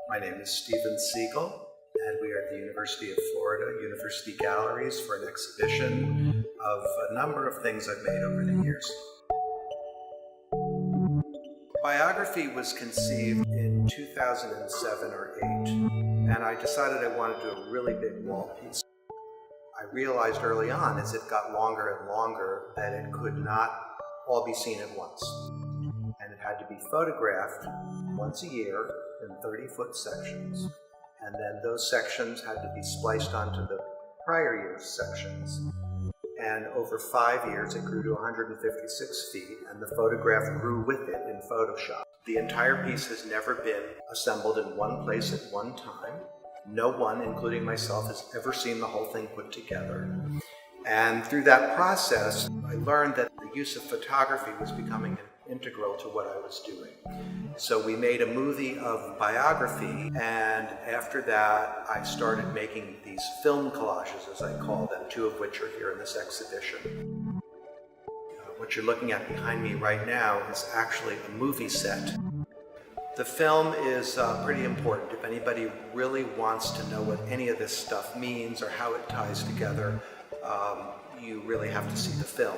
My name is Siegel, and we are at the University of Florida University Galleries for an exhibition of a number of things I've made over the years. Biography was conceived in 2007 or 8, and I decided I wanted to do a really big wall piece. I realized early on, as it got longer and longer, that it could not all be seen at once. And it had to be photographed once a year in 30-foot sections. And then those sections had to be spliced onto the prior year's sections. And over 5 years, it grew to 156 feet, and the photograph grew with it in Photoshop. The entire piece has never been assembled in one place at one time. No one, including myself, has ever seen the whole thing put together. And through that process, I learned that the use of photography was becoming integral to what I was doing. So we made a movie of biography, and after that I started making these film collages, as I call them, 2 of which are here in this exhibition. What you're looking at behind me right now is actually a movie set. The film is pretty important. If anybody really wants to know what any of this stuff means or how it ties together, you really have to see the film.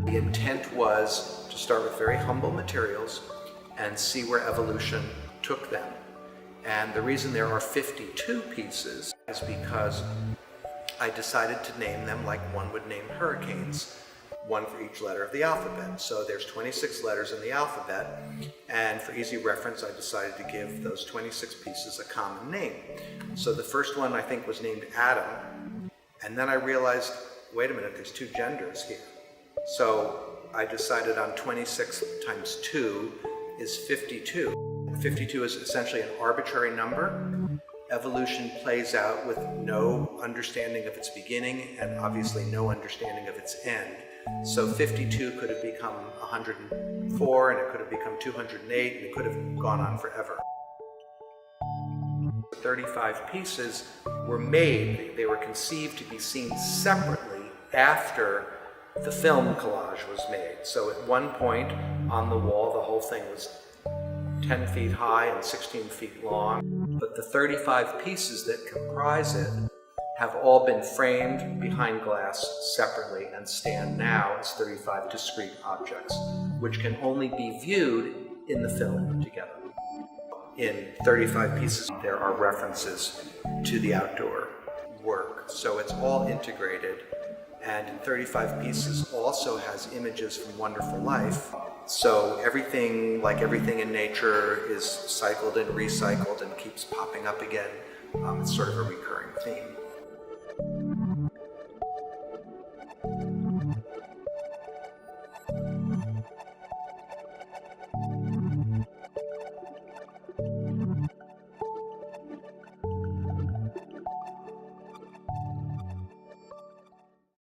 The intent was to start with very humble materials and see where evolution took them. And the reason there are 52 pieces is because I decided to name them like one would name hurricanes, one for each letter of the alphabet. So there's 26 letters in the alphabet, and for easy reference, I decided to give those 26 pieces a common name. So the first one I think was named Adam, and then I realized, wait a minute, there's 2 genders here. So I decided on 26 times 2 is 52. 52 is essentially an arbitrary number. Evolution plays out with no understanding of its beginning and obviously no understanding of its end. So 52 could have become 104, and it could have become 208, and it could have gone on forever. 35 pieces were made, they were conceived to be seen separately after the film collage was made. So at one point on the wall, the whole thing was 10 feet high and 16 feet long. But the 35 pieces that comprise it have all been framed behind glass separately and stand now as 35 discrete objects, which can only be viewed in the film together. In 35 pieces, there are references to the outdoor work. So it's all integrated. And in 35 pieces also has images from Wonderful Life. So everything, like everything in nature, is cycled and recycled and keeps popping up again. It's sort of a recurring theme.